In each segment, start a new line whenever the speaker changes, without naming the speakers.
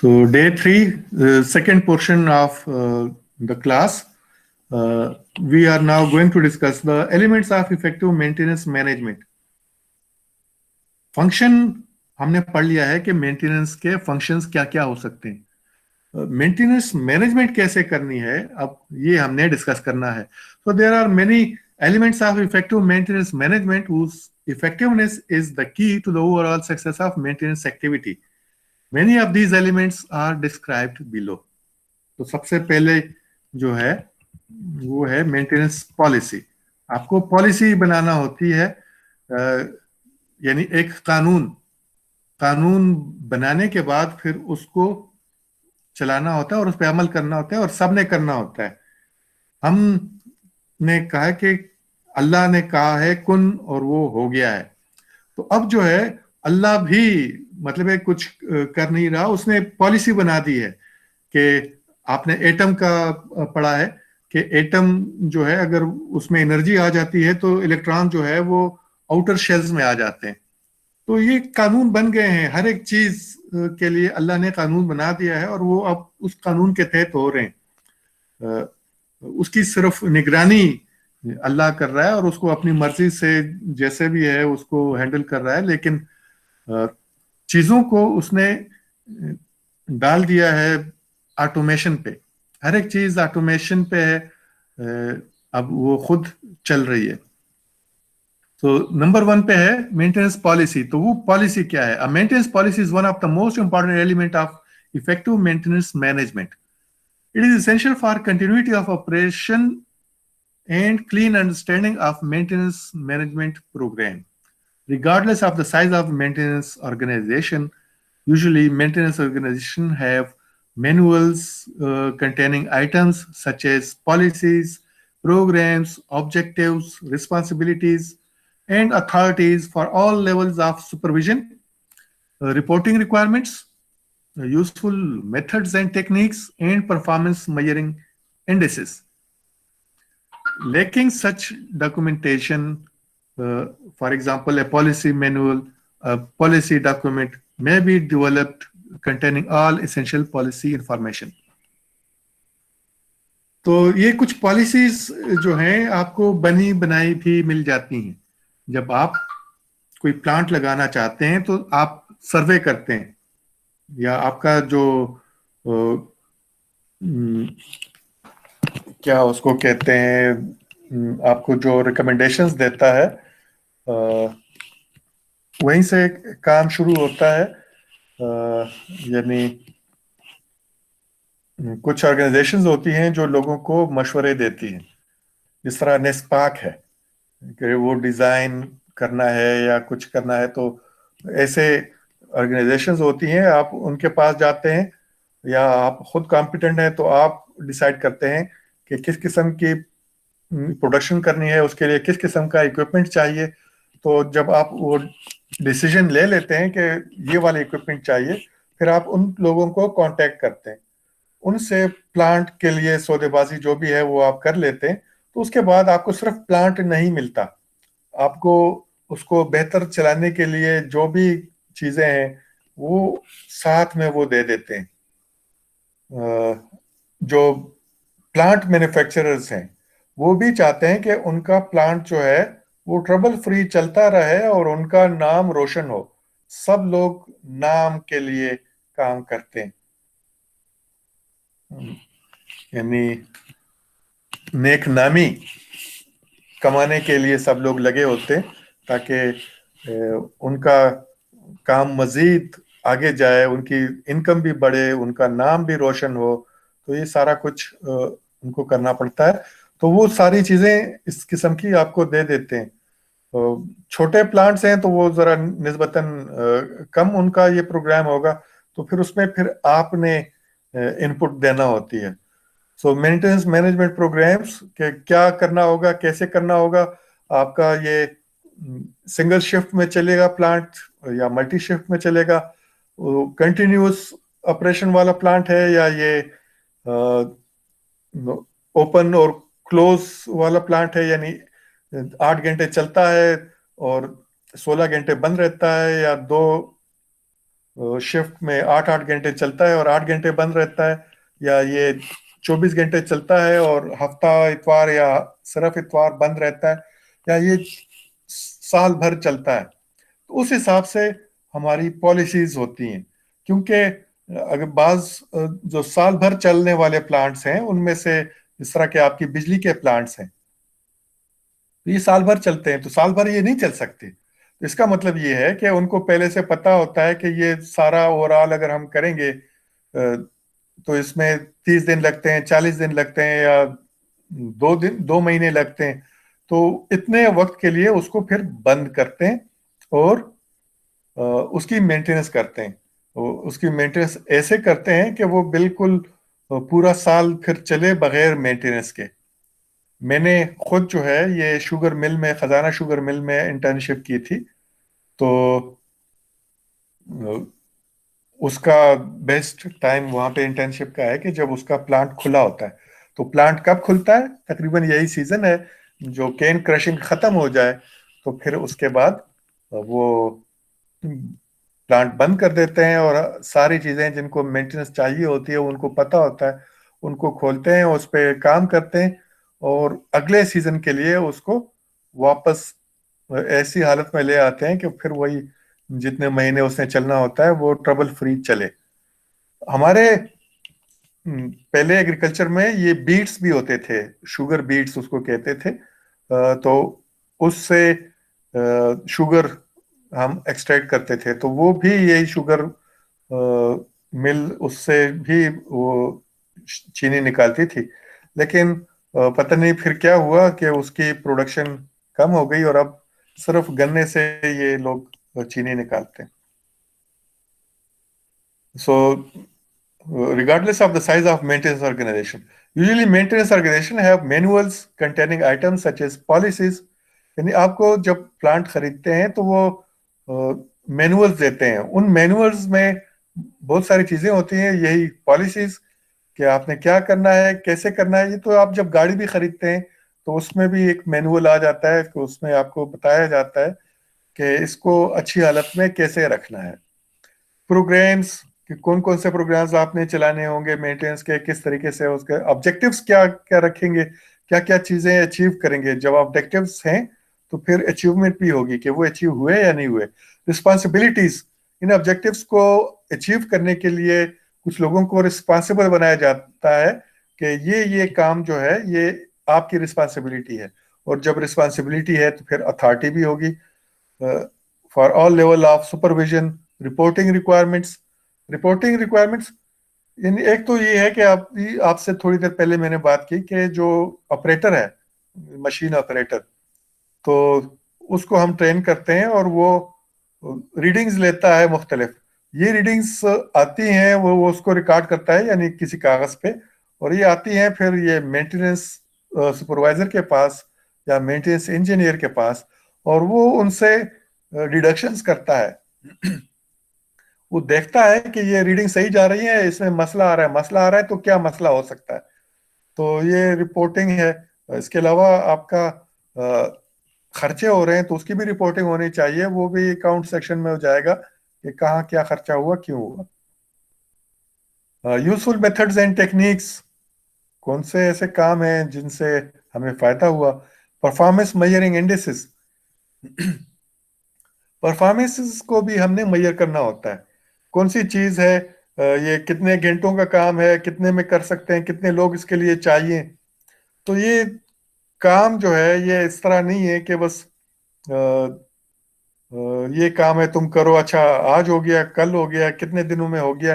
So day 3, second portion of the class, we are now going to discuss the elements of effective maintenance management. Function हमने पढ़ लिया है कि maintenance के functions क्या क्या हो सकते हैं। मेंटेनेंस मैनेजमेंट कैसे करनी है, अब ये हमने डिस्कस करना है। So there are many elements of effective maintenance management whose effectiveness is the key to the overall success of maintenance activity. Many of these elements are described below. तो सबसे पहले जो है वो है मेंटेनेंस पॉलिसी। आपको पॉलिसी बनाना होती है, यानी एक कानून बनाने के बाद फिर उसको चलाना होता है और उस पर अमल करना होता है और सबने करना होता है। हमने कहा कि अल्लाह ने कहा है कुन और वो हो गया है। तो अब जो है अल्लाह भी मतलब है कुछ कर नहीं रहा, उसने पॉलिसी बना दी है कि आपने एटम का पढ़ा है कि एटम जो है अगर उसमें एनर्जी आ जाती है तो इलेक्ट्रॉन जो है वो आउटर शेल्स में आ जाते हैं। तो ये कानून बन गए हैं, हर एक चीज के लिए अल्लाह ने कानून बना दिया है और वो अब उस कानून के तहत हो रहे हैं। उसकी सिर्फ निगरानी अल्लाह कर रहा है और उसको अपनी मर्जी से जैसे भी है उसको हैंडल कर रहा है, लेकिन चीजों को उसने डाल दिया है ऑटोमेशन पे। हर एक चीज ऑटोमेशन पे है, अब वो खुद चल रही है। तो नंबर 1 पे है मेंटेनेंस पॉलिसी। तो वो पॉलिसी क्या है? Maintenance policy is one of the most important element of effective maintenance management. It is essential for continuity of operation and clean understanding of maintenance management program. Regardless of the size of maintenance organization, usually maintenance organization have manuals containing items such as policies, programs, objectives, responsibilities, and authorities for all levels of supervision, reporting requirements, useful methods and techniques, and performance measuring indices. Lacking such documentation, for example, a policy manual, a policy document may be developed containing all essential policy information. तो ये कुछ policies जो हैं आपको बनी बनाई भी मिल जाती हैं। जब आप कोई प्लांट लगाना चाहते हैं तो आप सर्वे करते हैं, या आपका जो क्या उसको कहते हैं, आपको जो रिकमेंडेशंस देता है वहीं से काम शुरू होता है। यानी कुछ ऑर्गेनाइजेशंस होती हैं जो लोगों को मशवरे देती हैं, जिस तरह नेस्पाक है कि वो डिज़ाइन करना है या कुछ करना है, तो ऐसे ऑर्गेनाइजेशंस होती हैं, आप उनके पास जाते हैं या आप खुद कॉम्पिटेंट हैं तो आप डिसाइड करते हैं कि किस किस्म की प्रोडक्शन करनी है, उसके लिए किस किस्म का इक्विपमेंट चाहिए। तो जब आप वो डिसीजन ले लेते हैं कि ये वाले इक्विपमेंट चाहिए, फिर आप उन लोगों को कांटेक्ट करते हैं, उनसे प्लांट के लिए सौदेबाजी जो भी है वो आप कर लेते हैं। तो उसके बाद आपको सिर्फ प्लांट नहीं मिलता, आपको उसको बेहतर चलाने के लिए जो भी चीजें हैं वो साथ में वो दे देते हैं। जो प्लांट मैन्युफैक्चरर्स हैं वो भी चाहते हैं कि उनका प्लांट जो है वो ट्रबल फ्री चलता रहे और उनका नाम रोशन हो। सब लोग नाम के लिए काम करते हैं, यानी नेक नामी कमाने के लिए सब लोग लगे होते हैं ताकि उनका काम मजीद आगे जाए, उनकी इनकम भी बढ़े, उनका नाम भी रोशन हो। तो ये सारा कुछ उनको करना पड़ता है। तो वो सारी चीजें इस किस्म की आपको दे देते हैं। छोटे प्लांट्स हैं तो वो जरा निस्बतन कम उनका ये प्रोग्राम होगा, तो फिर उसमें फिर आपने इनपुट देना होती है। सो मेंटेनेंस मैनेजमेंट प्रोग्राम्स के क्या करना होगा, कैसे करना होगा। आपका ये सिंगल शिफ्ट में चलेगा प्लांट या मल्टी शिफ्ट में चलेगा, कंटिन्यूअस ऑपरेशन वाला प्लांट है या ये ओपन और क्लोज वाला प्लांट है, यानी 8 घंटे चलता है और 16 घंटे बंद रहता है, या 2 शिफ्ट में 8-8 घंटे चलता है और 8 घंटे बंद रहता है, या ये 24 घंटे चलता है और हफ्ता इतवार या सिर्फ इतवार बंद रहता है, या ये साल भर चलता है। तो उस हिसाब से हमारी पॉलिसीज होती हैं। क्योंकि अगर जो साल भर चलने वाले प्लांट्स हैं उनमें से, जिस तरह के आपकी बिजली के प्लांट्स हैं, तो ये साल भर चलते हैं, तो साल भर ये नहीं चल सकते। तो इसका मतलब ये है कि उनको पहले से पता होता है कि ये सारा ओवरऑल अगर हम करेंगे तो इसमें 30 दिन लगते हैं, 40 दिन लगते हैं, या 2 दिन 2 महीने लगते हैं। तो इतने वक्त के लिए उसको फिर बंद करते हैं और उसकी मेंटेनेंस करते हैं। उसकी मेंटेनेंस ऐसे करते हैं कि वो बिल्कुल पूरा साल फिर चले बगैर मेंटेनेंस के। मैंने खुद जो है ये शुगर मिल में, खजाना शुगर मिल में इंटर्नशिप की थी। तो अ, उसका बेस्ट टाइम वहां पे इंटर्नशिप का है कि जब उसका प्लांट खुला होता है। तो प्लांट कब खुलता है? तकरीबन यही सीजन है, जो केन क्रशिंग खत्म हो जाए तो फिर उसके बाद वो प्लांट बंद कर देते हैं, और सारी चीजें जिनको मेंटेनेंस चाहिए होती है उनको पता होता है, उनको खोलते हैं, उस पर काम करते हैं, और अगले सीजन के लिए उसको वापस ऐसी हालत में ले आते हैं कि फिर वही जितने महीने उसने चलना होता है वो ट्रबल फ्री चले। हमारे पहले एग्रीकल्चर में ये बीट्स भी होते थे, शुगर बीट्स उसको कहते थे। तो उससे शुगर हम एक्सट्रैक्ट करते थे, तो वो भी यही शुगर मिल उससे भी वो चीनी निकालती थी। लेकिन पता नहीं फिर क्या हुआ कि उसकी प्रोडक्शन कम हो गई, और अब सिर्फ गन्ने से ये लोग चीनी निकालते हैं। सो regardless of the size of maintenance organization. Usually maintenance organization have manuals containing items such as policies. यानी आपको जब प्लांट खरीदते हैं तो वो मैनुअल्स देते हैं। उन मैनुअल्स में बहुत सारी चीजें होती हैं, यही पॉलिसीज, कि आपने क्या करना है, कैसे करना है। ये तो आप जब गाड़ी भी खरीदते हैं तो उसमें भी एक मैनुअल आ जाता है, कि उसमें आपको बताया जाता है कि इसको अच्छी हालत में कैसे रखना है। प्रोग्राम्स, कि कौन कौन से प्रोग्राम्स आपने चलाने होंगे मेंटेनेंस के, किस तरीके से, उसके ऑब्जेक्टिव्स क्या क्या रखेंगे, क्या क्या चीजें अचीव करेंगे। जब ऑब्जेक्टिव्स हैं तो फिर अचीवमेंट भी होगी कि वो अचीव हुए या नहीं हुए। रिस्पॉन्सिबिलिटीज, इन ऑब्जेक्टिव्स को अचीव करने के लिए कुछ लोगों को रिस्पॉन्सिबल बनाया जाता है कि ये काम जो है ये आपकी रिस्पॉन्सिबिलिटी है। और जब रिस्पॉन्सिबिलिटी है तो फिर अथॉरिटी भी होगी for all level of supervision. Reporting requirements यानी एक तो ये है कि आपसे थोड़ी देर पहले मैंने बात की कि जो ऑपरेटर है, मशीन ऑपरेटर, तो उसको हम ट्रेन करते हैं और वो रीडिंग्स लेता है मुख्तलिफ। ये रीडिंग्स आती हैं, वो उसको रिकॉर्ड करता है यानी किसी कागज पे, और ये आती हैं फिर ये मेंटेनेंस सुपरवाइजर के पास या मेंटेनेंस इंजीनियर के पास, और वो उनसे डिडक्शंस करता है। वो देखता है कि ये रीडिंग सही जा रही है, इसमें मसला आ रहा है तो क्या मसला हो सकता है। तो ये रिपोर्टिंग है। इसके अलावा आपका खर्चे हो रहे हैं तो उसकी भी रिपोर्टिंग होनी चाहिए, वो भी अकाउंट सेक्शन में हो जाएगा कि कहाँ क्या खर्चा हुआ, क्यों हुआ। यूजफुल मेथड्स एंड टेक्निक्स, कौन से ऐसे काम हैं जिनसे हमें फायदा हुआ। परफॉर्मेंस मेजरिंग इंडिसेस, परफॉर्मेंस को भी हमने मेजर करना होता है। कौन सी चीज है, ये कितने घंटों का काम है, कितने में कर सकते हैं, कितने लोग इसके लिए चाहिए। तो ये काम जो है ये इस तरह नहीं है कि बस अ, ये काम है तुम करो, अच्छा आज हो गया, कल हो गया, कितने दिनों में हो गया।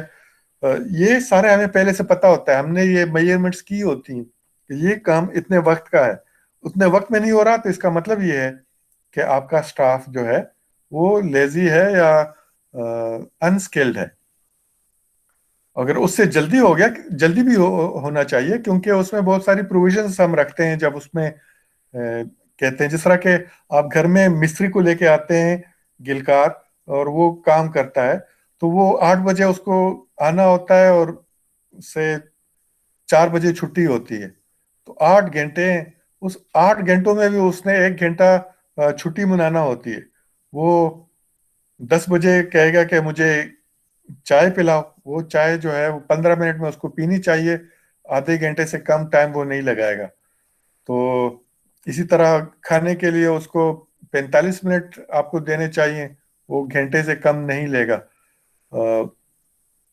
ये सारे हमें पहले से पता होता है, हमने ये मेजरमेंट्स की होती हैं कि ये काम इतने वक्त का है। उतने वक्त में नहीं हो रहा तो इसका मतलब ये है कि आपका स्टाफ जो है वो लेजी है या अनस्किल्ड है। अगर उससे जल्दी हो गया, जल्दी भी होना चाहिए, क्योंकि उसमें बहुत सारी प्रोविजंस हम रखते हैं जब उसमें कहते हैं, जिस तरह के आप घर में मिस्त्री को लेके आते हैं, गिलकार, और वो काम करता है, तो वो 8 बजे उसको आना होता है और से 4 बजे छुट्टी होती है। तो 8 घंटे, उस 8 घंटों में भी उसने 1 घंटा छुट्टी मनाना होती है। वो 10 बजे कहेगा कि मुझे चाय पिलाओ, वो चाय जो है वो 15 मिनट में उसको पीनी चाहिए, आधे घंटे से कम टाइम वो नहीं लगाएगा। तो इसी तरह खाने के लिए उसको 45 मिनट आपको देने चाहिए, वो घंटे से कम नहीं लेगा।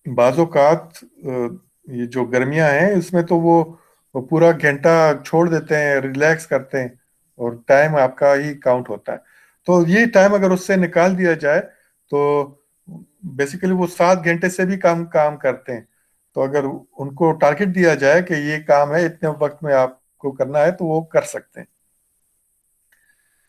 बाज़ोकात ये जो गर्मियां हैं इसमें तो वो पूरा घंटा छोड़ देते हैं, रिलैक्स करते हैं, और टाइम आपका ही काउंट होता है। तो ये टाइम अगर उससे निकाल दिया जाए तो बेसिकली वो 7 घंटे से भी कम काम करते हैं। तो अगर उनको टारगेट दिया जाए कि ये काम है इतने वक्त में आपको करना है तो वो कर सकते हैं।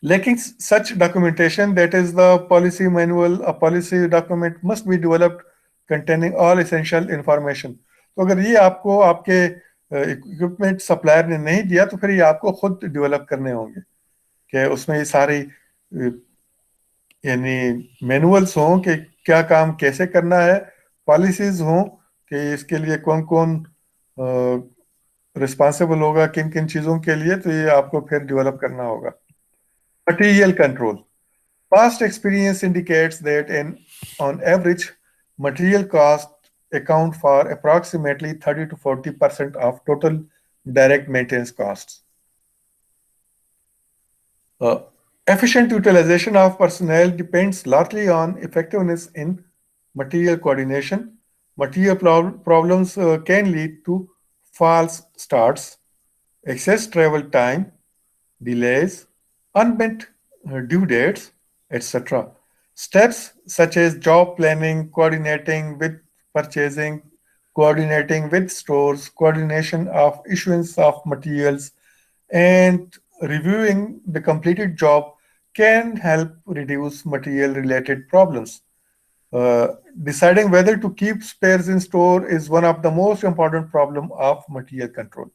Lacking such documentation, that is the policy manual, a policy document must be developed containing all essential information. तो अगर ये आपको आपके इक्विपमेंट सप्लायर ने नहीं दिया तो फिर ये आपको खुद डेवलप करने होंगे, कि उसमें ये सारी यानी मैनुअल्स हों कि क्या काम कैसे करना है, पॉलिसीज हों कि इसके लिए कौन कौन रिस्पॉन्सिबल होगा किन किन चीज़ों के लिए, तो ये आपको फिर डेवलप करना होगा। Material control. Past experience indicates that on average, material costs account for approximately 30 to 40% of total direct maintenance costs. Uh, Efficient utilization of personnel depends largely on effectiveness in material coordination. Material problems can lead to false starts, excess travel time, delays, unmet due dates, etc. Steps such as job planning, coordinating with purchasing, coordinating with stores, coordination of issuance of materials, and reviewing the completed job can help reduce material related problems. Uh, Deciding whether to keep spares in store is one of the most important problem of material control.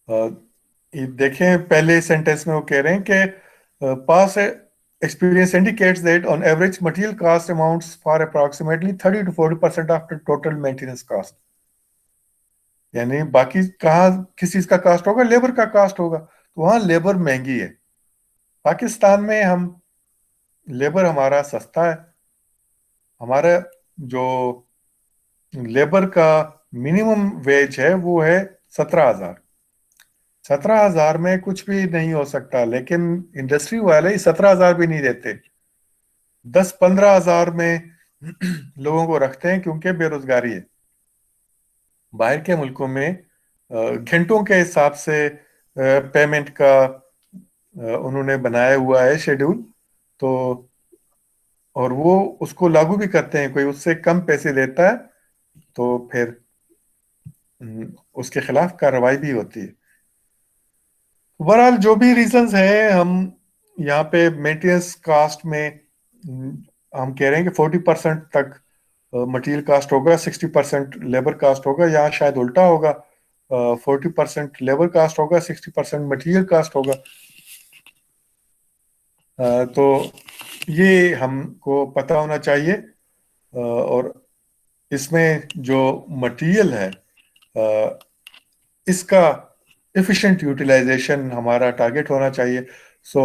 ये देखें पहले sentence में वो कह रहे हैं कि पास experience indicates that on average material cost amounts for approximately 30 to 40% of the total maintenance cost. यानी बाकी कहाँ किस चीज का कास्ट होगा, लेबर का कास्ट होगा, तो वहां लेबर महंगी है। पाकिस्तान में हम लेबर हमारा सस्ता है। हमारा जो लेबर का मिनिमम वेज है वो है 17,000। 17,000 में कुछ भी नहीं हो सकता, लेकिन इंडस्ट्री वाले 17,000 भी नहीं देते, 10-15,000 में लोगों को रखते हैं क्योंकि बेरोजगारी है। बाहर के मुल्कों में घंटों के हिसाब से पेमेंट का उन्होंने बनाया हुआ है शेड्यूल, तो और वो उसको लागू भी करते हैं। कोई उससे कम पैसे लेता है तो फिर उसके खिलाफ कार्रवाई भी होती है। ओवरऑल जो भी रीजंस हैं, हम यहाँ पे मेंटेनेंस कास्ट में हम कह रहे हैं कि 40% तक मटेरियल कास्ट होगा, 60% लेबर कास्ट होगा, या शायद उल्टा होगा, 40% लेबर कास्ट होगा, 60% मटेरियल कास्ट होगा। तो ये हमको पता होना चाहिए। और इसमें जो मटेरियल है इसका एफिशिएंट यूटिलाइजेशन हमारा टारगेट होना चाहिए। सो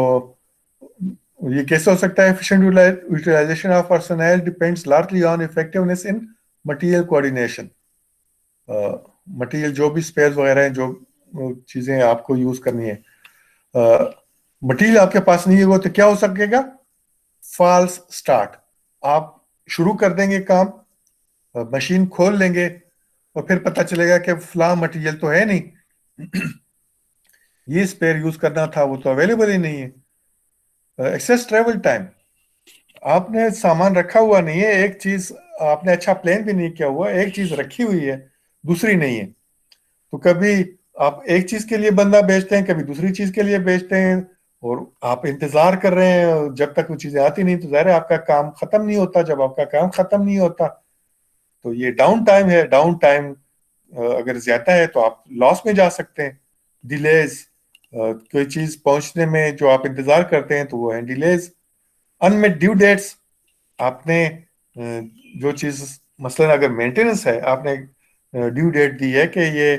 ये कैसे हो सकता है? Efficient utilisation of personal depends largely on effectiveness in material coordination. Material जो भी स्पेयर्स वगैरह हैं, जो चीजें आपको यूज करनी है, मटेरियल आपके पास नहीं होगा तो क्या हो सकेगा? False start. आप शुरू कर देंगे काम, मशीन खोल लेंगे और फिर पता चलेगा कि फला मटेरियल तो है नहीं, ये स्पेयर यूज करना था वो तो अवेलेबल ही नहीं है। एक्सेस ट्रेवल टाइम, आपने सामान रखा हुआ नहीं है, एक चीज आपने अच्छा प्लान भी नहीं किया हुआ, एक चीज रखी हुई है दूसरी नहीं है, तो कभी आप एक चीज के लिए बंदा भेजते हैं, कभी दूसरी चीज के लिए भेजते हैं, और आप इंतजार कर रहे हैं जब तक वो चीजें आती नहीं, तो जाहिर है आपका काम खत्म नहीं होता। जब आपका काम खत्म नहीं होता तो ये डाउन टाइम है। डाउन टाइम अगर ज्यादा है तो आप लॉस में जा सकते हैं। डिलेज, कोई चीज पहुंचने में जो आप इंतजार करते हैं तो वो है डिलेज। अनमेट ड्यू डेट्स, आपने जो चीज मसलन अगर मेंटेनेंस है, आपने ड्यू डेट दी है कि ये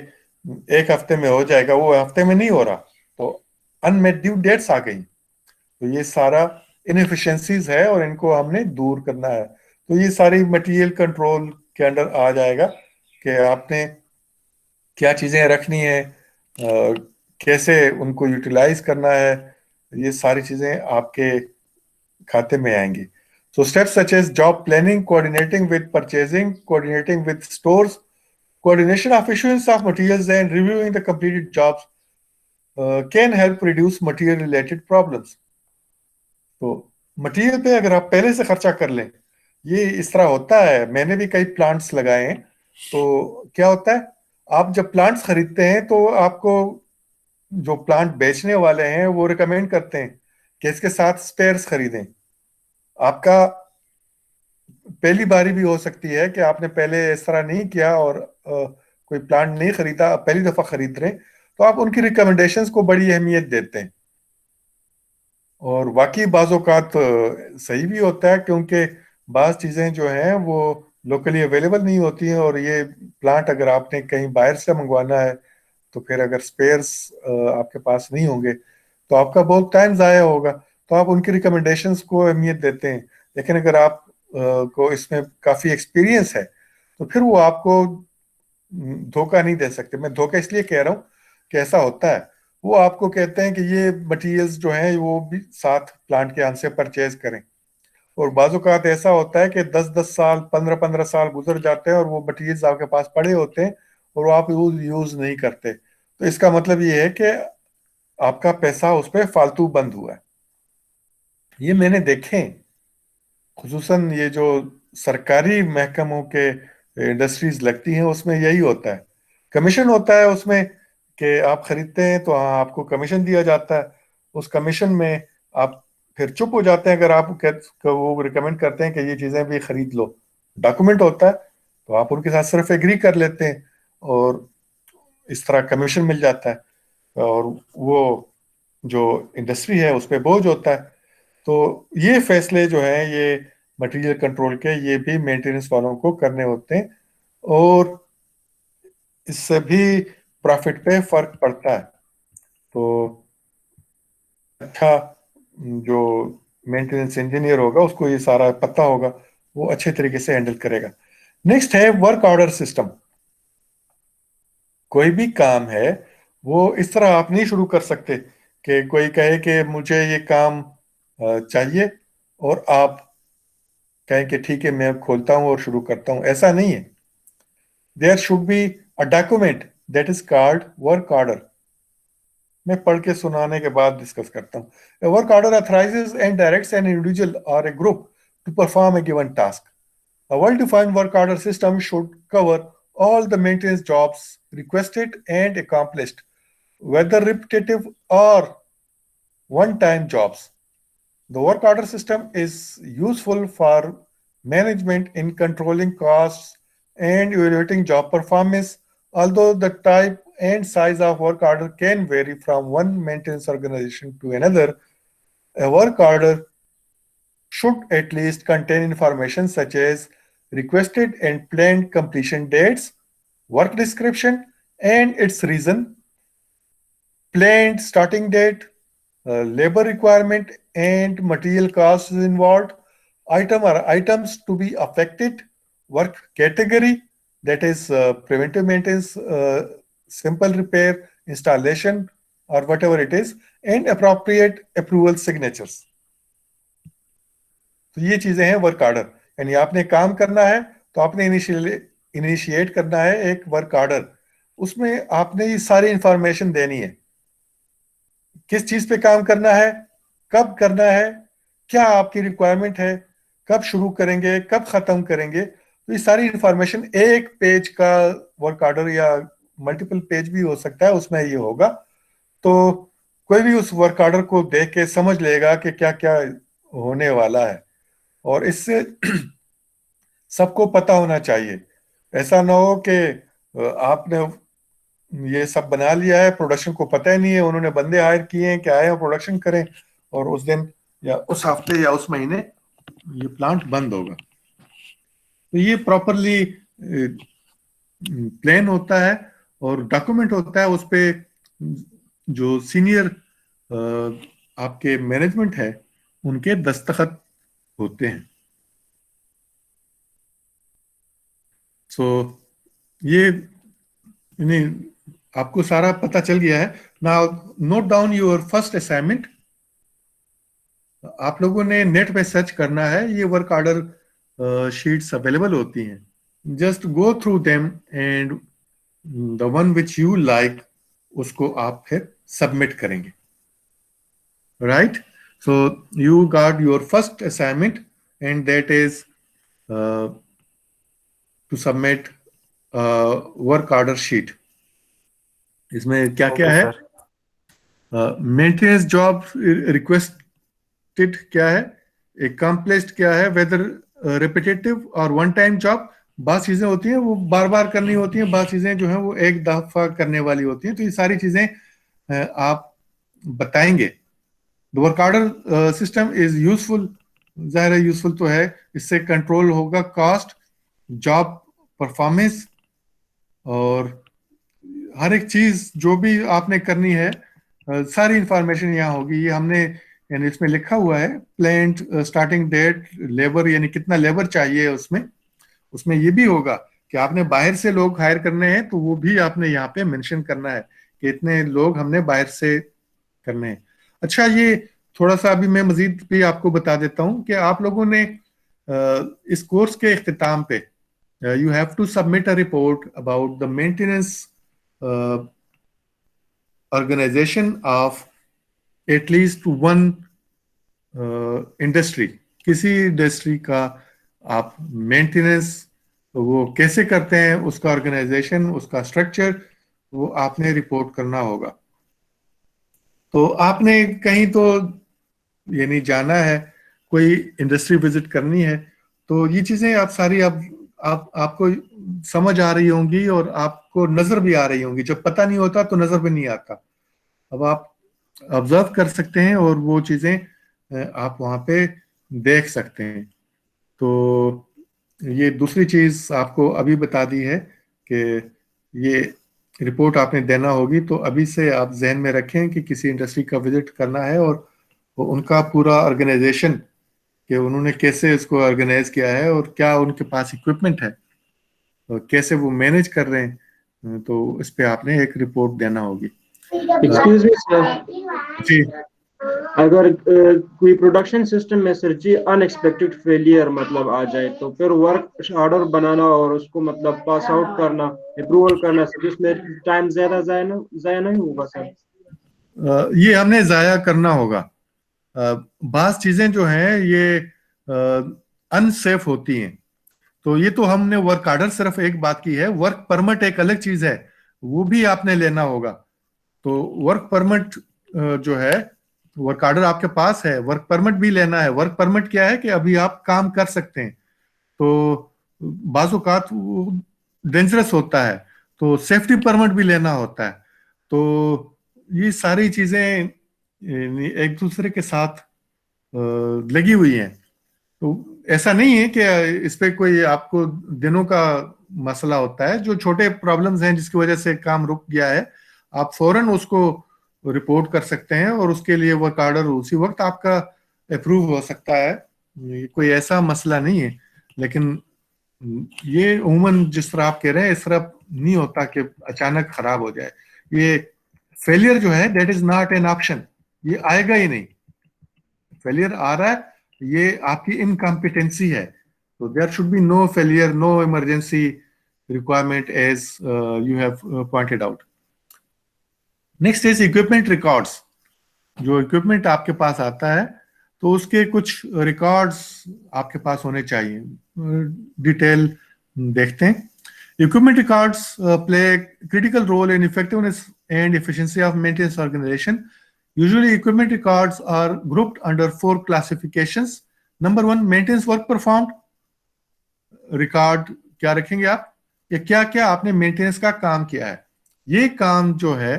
1 हफ्ते में हो जाएगा, वो हफ्ते में नहीं हो रहा, तो अनमेट ड्यू डेट्स आ गई। तो ये सारा इनएफिशिएंसीज है और इनको हमने दूर करना है। तो ये सारी मटेरियल कंट्रोल के अंडर आ जाएगा कि आपने क्या चीजें रखनी है, कैसे उनको यूटिलाइज करना है, ये सारी चीजें आपके खाते में आएंगी। So steps such as job planning, coordinating with purchasing, coordinating with stores, coordination of issuance of materials and reviewing the completed jobs can help reduce material related problems. तो मटेरियल पे अगर आप पहले से खर्चा कर लें, ये इस तरह होता है, मैंने भी कई प्लांट्स लगाए हैं। तो क्या होता है, आप जब प्लांट्स खरीदते हैं तो आपको जो प्लांट बेचने वाले हैं वो रिकमेंड करते हैं कि इसके साथ स्पेयर्स खरीदें। आपका पहली बारी भी हो सकती है कि आपने पहले इस तरह नहीं किया और कोई प्लांट नहीं खरीदा, पहली दफा खरीद रहे हैं, तो आप उनकी रिकमेंडेशंस को बड़ी अहमियत देते हैं। और वाकई बाज़ औक़ात सही भी होता है, क्योंकि बाज़ चीज़ें जो हैं वो लोकली अवेलेबल नहीं होती हैं, और ये प्लांट अगर आपने कहीं बाहर से मंगवाना है तो फिर अगर स्पेयर्स आपके पास नहीं होंगे तो आपका बहुत टाइम ज़ाया होगा। तो आप उनकी रिकमेंडेशंस को अहमियत देते हैं। लेकिन अगर आप को इसमें काफ़ी एक्सपीरियंस है तो फिर वो आपको धोखा नहीं दे सकते। मैं धोखा इसलिए कह रहा हूँ कि ऐसा होता है, वो आपको कहते हैं कि ये मटेरियल्स जो हैं वो भी साथ प्लांट के यहाँ से परचेज करें, और बाज़ औक़ात ऐसा होता है कि 10-10 साल 15-15 साल गुजर जाते हैं और वो मटेरियल्स आपके पास पड़े होते हैं और वो आप यूज नहीं करते। तो इसका मतलब ये है कि आपका पैसा उस पर फालतू बंद हुआ है। ये मैंने देखे हैं, खुसूसन ये जो सरकारी महकमों के इंडस्ट्रीज लगती हैं उसमें यही होता है। कमीशन होता है उसमें कि आप खरीदते हैं तो हाँ आपको कमीशन दिया जाता है। उस कमीशन में आप फिर चुप हो जाते हैं अगर आप वो रिकमेंड करते हैं कि ये चीज़ें भी खरीद लो। डॉक्यूमेंट होता है तो आप उनके साथ सिर्फ एग्री कर लेते हैं और इस तरह कमीशन मिल जाता है, और वो जो इंडस्ट्री है उस पर बोझ होता है। तो ये फैसले जो हैं ये मटेरियल कंट्रोल के, ये भी मेंटेनेंस वालों को करने होते हैं, और इससे भी प्रॉफिट पे फर्क पड़ता है। तो अच्छा, जो मेंटेनेंस इंजीनियर होगा उसको ये सारा पता होगा, वो अच्छे तरीके से हैंडल करेगा। नेक्स्ट है वर्क ऑर्डर सिस्टम। कोई भी काम है वो इस तरह आप नहीं शुरू कर सकते कि कोई कहे कि मुझे ये काम चाहिए और आप कहें कि ठीक है मैं खोलता हूं और शुरू करता हूं। ऐसा नहीं है। There should be a document that is called work order. मैं पढ़ के सुनाने के बाद डिस्कस करता हूँ। Work order authorises and directs an individual और a group to perform a given task. A well-defined work order system should cover all the maintenance jobs requested and accomplished, whether repetitive or one-time jobs. The work order system is useful for management in controlling costs and evaluating job performance, although the type and size of work order can vary from one maintenance organization to another. A work order should at least contain information such as requested and planned completion dates, work description and its reason, planned starting date, labor requirement and material costs involved, item or items to be affected, work category, that is preventive maintenance, simple repair, installation or whatever it is, and appropriate approval signatures. तो ये चीजें हैं work order. यानी आपने काम करना है तो आपने इनिशिएट करना है एक वर्क ऑर्डर। उसमें आपने ये सारी इंफॉर्मेशन देनी है, किस चीज पे काम करना है, कब करना है, क्या आपकी रिक्वायरमेंट है, कब शुरू करेंगे, कब खत्म करेंगे। तो ये सारी इंफॉर्मेशन एक पेज का वर्क ऑर्डर या मल्टीपल पेज भी हो सकता है उसमें ये होगा। तो कोई भी उस वर्क ऑर्डर को देख के समझ लेगा कि क्या क्या होने वाला है, और इससे सबको पता होना चाहिए। ऐसा ना हो कि आपने ये सब बना लिया है, प्रोडक्शन को पता ही नहीं है, उन्होंने बंदे हायर किए हैं कि आए और प्रोडक्शन करें, और उस दिन या उस हफ्ते या उस महीने ये प्लांट बंद होगा। तो ये प्रॉपरली प्लान होता है और डॉक्यूमेंट होता है। उस पे जो सीनियर आपके मैनेजमेंट है उनके दस्तखत होते हैं। सो ये नहीं, आपको सारा पता चल गया है। Now note down your first assignment. आप लोगों ने नेट पे सर्च करना है, ये वर्क ऑर्डर शीट्स अवेलेबल होती हैं। Just go through them and the one which you like उसको आप फिर सबमिट करेंगे। Right? So you got your first assignment and that is to submit work order sheet. इसमें क्या क्या
ओके
है?
सर।
मेंटेनेंस जॉब रिक्वेस्टेड क्या है, एक कॉम्प्लेक्स क्या है, वेदर रिपीटेटिव और वन टाइम जॉब। बात चीजें होती हैं वो बार बार करनी होती हैं, बात चीजें जो हैं वो एक दफा करने वाली होती हैं। तो ये सारी चीजें आप बताएंगे। The work order system is useful, जाहिर है यूजफुल तो है, इससे कंट्रोल होगा कॉस्ट, जॉब परफॉर्मेंस, और हर एक चीज जो भी आपने करनी है सारी इंफॉर्मेशन यहाँ होगी। ये हमने यानी इसमें लिखा हुआ है, प्लांट स्टार्टिंग डेट, लेबर यानी कितना लेबर चाहिए उसमें। उसमें ये भी होगा कि आपने बाहर से लोग हायर करने हैं, तो वो भी आपने यहाँ पे मेंशन करना है कि इतने लोग हमने बाहर से करने हैं। अच्छा, ये थोड़ा सा अभी मैं मजीद भी आपको बता देता हूँ कि आप लोगों ने इस कोर्स के इख्तिताम पे you have to submit a report about the maintenance uh, organization of at least one industry. किसी इंडस्ट्री का आप मेंटेनेंस वो कैसे करते हैं, उसका ऑर्गेनाइजेशन, उसका स्ट्रक्चर, वो आपने रिपोर्ट करना होगा। तो आपने कहीं तो यानी जाना है, कोई इंडस्ट्री विजिट करनी है, तो ये चीजें आप सारी आप आपको समझ आ रही होंगी और आपको नजर भी आ रही होंगी। जब पता नहीं होता तो नजर भी नहीं आता। अब आप ऑब्जर्व कर सकते हैं और वो चीजें आप वहां पे देख सकते हैं। तो ये दूसरी चीज आपको अभी बता दी है कि ये रिपोर्ट आपने देना होगी। तो अभी से आप जहन में रखें कि किसी इंडस्ट्री का विजिट करना है और वो उनका पूरा ऑर्गेनाइजेशन, कि उन्होंने कैसे इसको ऑर्गेनाइज किया है और क्या उनके पास इक्विपमेंट है और कैसे वो मैनेज कर रहे हैं, तो इस पे आपने एक रिपोर्ट देना होगी।
एक्सक्यूज मी सर,
जी।
अगर कोई प्रोडक्शन सिस्टम में सर जी अनएक्सपेक्टेड फेलियर मतलब आ जाए, तो फिर वर्क ऑर्डर बनाना और उसको मतलब पास आउट करना, अप्रूवल करना सर, इसमें टाइम ज्यादा जाया नहीं होगा सर?
ये हमने जाया करना होगा। बास चीजें जो हैं ये अनसेफ होती हैं। तो ये तो हमने वर्क ऑर्डर सिर्फ एक बात की है, वर्क परमिट एक अलग चीज है, वो भी आपने लेना होगा। तो वर्क परमिट जो है, वर्क ऑर्डर आपके पास है, वर्क परमिट भी लेना है। वर्क परमिट क्या है कि अभी आप काम कर सकते हैं। तो बाज़ औक़ात वो डेंजरस होता है, तो सेफ्टी परमिट भी लेना होता है। तो ये सारी चीजें एक दूसरे के साथ लगी हुई हैं। तो ऐसा नहीं है कि इस पे कोई आपको दिनों का मसला होता है। जो छोटे प्रॉब्लम्स हैं जिसकी वजह से काम रुक गया है, आप फौरन उसको रिपोर्ट कर सकते हैं और उसके लिए वर्क ऑर्डर उसी वक्त आपका अप्रूव हो सकता है। ये कोई ऐसा मसला नहीं है। लेकिन ये उमूमन जिस तरह आप कह रहे हैं इस तरह नहीं होता कि अचानक खराब हो जाए। ये फेलियर जो है that is not an option, ये आएगा ही नहीं। फेलियर आ रहा है, ये आपकी इनकम्पिटेंसी है। तो there should be no failure, no emergency requirement as you have pointed out. Next is equipment records. जो इक्विपमेंट आपके पास आता है तो उसके कुछ रिकॉर्ड्स आपके पास होने चाहिए। डिटेल देखते हैं। Equipment records play critical role in effectiveness and efficiency of maintenance organization. Usually, equipment records are grouped under 4 classifications. Number 1, maintenance work performed. Record क्या रखेंगे आप, ये क्या क्या आपने मेंटेनेंस का काम किया है, ये काम जो है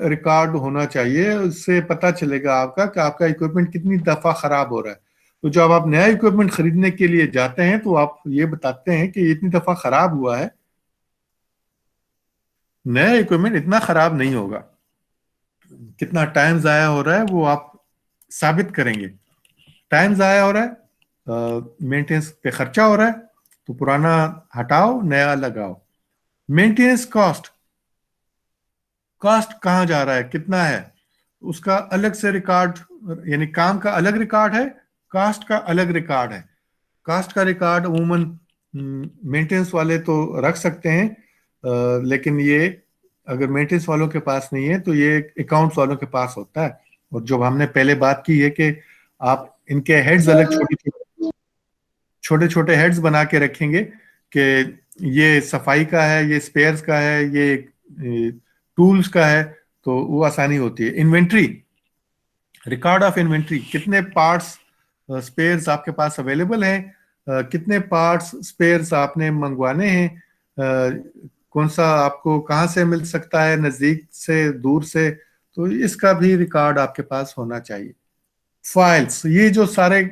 रिकॉर्ड होना चाहिए। उससे पता चलेगा आपका कि आपका इक्विपमेंट कितनी दफा खराब हो रहा है। तो जब आप नया इक्विपमेंट खरीदने के लिए जाते हैं तो आप ये बताते हैं कि इतनी दफा खराब हुआ है। नया इक्विपमेंट इतना खराब नहीं होगा। कितना टाइम जाया हो रहा है वो आप साबित करेंगे। टाइम ज़ाया हो रहा है, मेंटेनेंस पे खर्चा हो रहा है, तो पुराना हटाओ, नया लगाओ। मेंटेनेंस कॉस्ट, कॉस्ट कहाँ जा रहा है, कितना है, उसका अलग से रिकॉर्ड, यानी काम का अलग रिकॉर्ड है, कास्ट का अलग रिकॉर्ड है। कास्ट का रिकॉर्ड अमूमन मेंटेनेंस वाले तो रख सकते हैं, लेकिन ये अगर मेंटेनेंस वालों के पास नहीं है तो ये अकाउंट्स वालों के पास होता है। और जो हमने पहले बात की है कि आप इनके हेड्स अलग छोटे छोटे हेड्स बना के रखेंगे कि ये सफाई का है, ये स्पेयर्स का है, ये टूल्स का है, तो वो आसानी होती है। इन्वेंट्री, रिकॉर्ड ऑफ इन्वेंट्री, कितने पार्ट्स स्पेयर्स आपके पास अवेलेबल हैं, कितने पार्ट्स स्पेयर्स आपने मंगवाने हैं, कौन सा आपको कहाँ से मिल सकता है, नज़दीक से, दूर से, तो इसका भी रिकॉर्ड आपके पास होना चाहिए। फाइल्स, ये जो सारे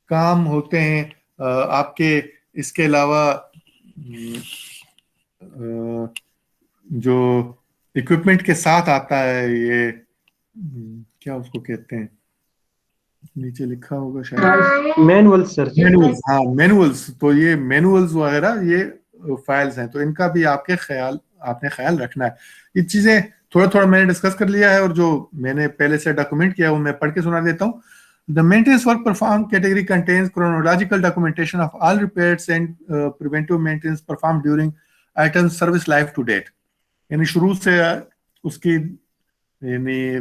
काम होते हैं आपके, इसके अलावा जो इक्विपमेंट के साथ आता है, ये क्या उसको कहते हैं, नीचे लिखा होगा शायद,
मैनुअल सर।
मैनुअल्स, हाँ मैनुअल्स, तो ये मैनुअल्स वगैरह ये फाइल्स हैं, तो इनका भी आपने ख्याल रखना है। ये चीजें थोड़ा थोड़ा मैंने डिस्कस कर लिया है, और जो मैंने पहले से डॉक्यूमेंट किया है वो मैं पढ़ के सुना देता हूँ। The maintenance work perform category contains chronological documentation of all repairs and preventive maintenance perform during item service life to date, यानी शुरू से उसकी यानी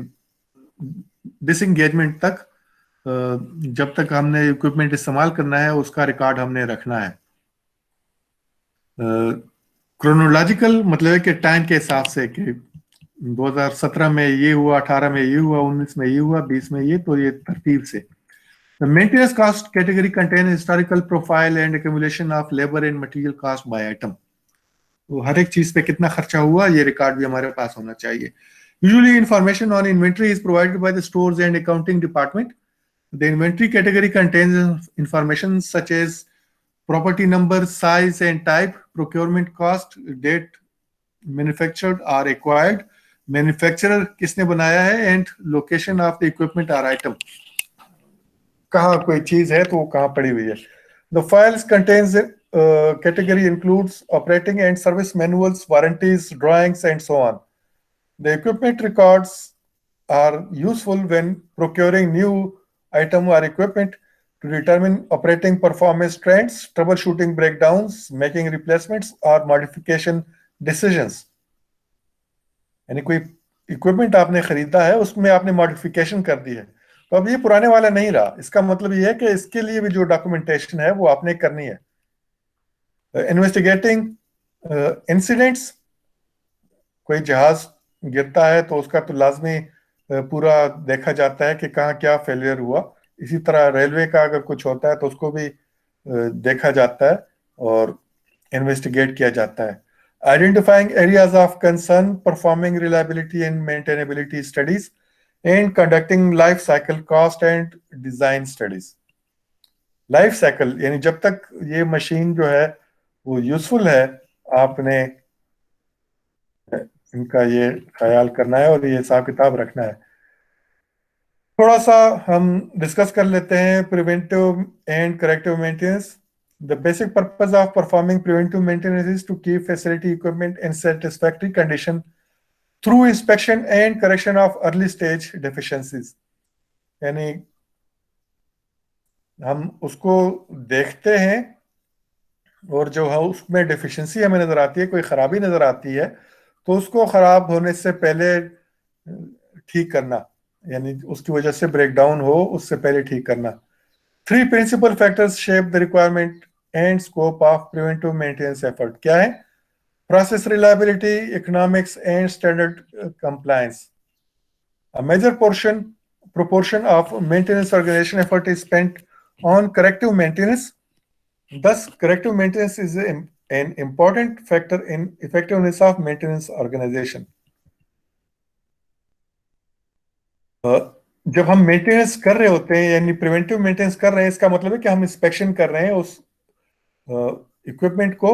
डिसएंगेजमेंट तक, जब तक हमने इक्विपमेंट इस्तेमाल करना है उसका रिकॉर्ड हमने रखना है। क्रोनोलॉजिकल मतलब है कि टाइम के हिसाब से, कि 2017 में ये हुआ, 18 में ये हुआ, 19 में ये हुआ, 20 में ये, तो ये तरतीब से। The maintenance cost category contains historical profile and accumulation of labor and material cost by item. तो हर एक चीज पे कितना खर्चा हुआ ये रिकॉर्ड भी हमारे पास होना चाहिए। Usually information on inventory is provided by the stores and accounting department. The inventory category contains information such as property number, size and type, procurement cost, date manufactured or acquired, manufacturer किसने बनाया है, and location of the equipment or item. कहाँ कोई चीज है तो वो कहाँ पड़ी हुई है। The files contains category includes operating and service manuals, warranties, drawings and so on. The equipment records are useful when procuring new item or equipment to determine operating performance trends, troubleshooting breakdowns, making replacements or modification decisions. यानी कोई equipment आपने खरीदा है, उसमें आपने modification कर दी है, तो अब ये पुराने वाला नहीं रहा। इसका मतलब ये है कि इसके लिए भी जो डॉक्यूमेंटेशन है वो आपने करनी है। इन्वेस्टिगेटिंग इंसिडेंट्स, कोई जहाज गिरता है तो उसका तो लाजमी पूरा देखा जाता है कि कहाँ क्या फेलियर हुआ। इसी तरह रेलवे का अगर कुछ होता है तो उसको भी देखा जाता है और इन्वेस्टिगेट किया जाता है। Identifying areas of concern, performing reliability and maintainability studies, and conducting life cycle cost and design studies. Life cycle यानी जब तक ये मशीन जो है वो यूजफुल है, आपने इनका ये ख्याल करना है और ये हिसाब किताब रखना है। थोड़ा सा हम डिस्कस कर लेते हैं preventive and corrective maintenance. The basic purpose of performing preventive maintenance is to keep facility equipment in satisfactory condition through inspection and correction of early stage deficiencies. यानी हम उसको देखते हैं और जो है उसमें डेफिशिएंसी हमें नजर आती है, कोई खराबी नजर आती है, तो उसको खराब होने से पहले ठीक करना, यानी उसकी वजह से ब्रेकडाउन हो उससे पहले ठीक करना। 3 principal factors shape the requirement and scope of preventive maintenance effort. क्या है? Process reliability, economics and standard compliance. A major proportion of maintenance organization effort is spent on corrective maintenance. Thus, corrective maintenance is an important factor in effectiveness of maintenance organization. जब हम maintenance कर रहे होते हैं यानी preventive maintenance कर रहे हैं, इसका मतलब है कि हम इंस्पेक्शन कर रहे हैं, उस इक्विपमेंट को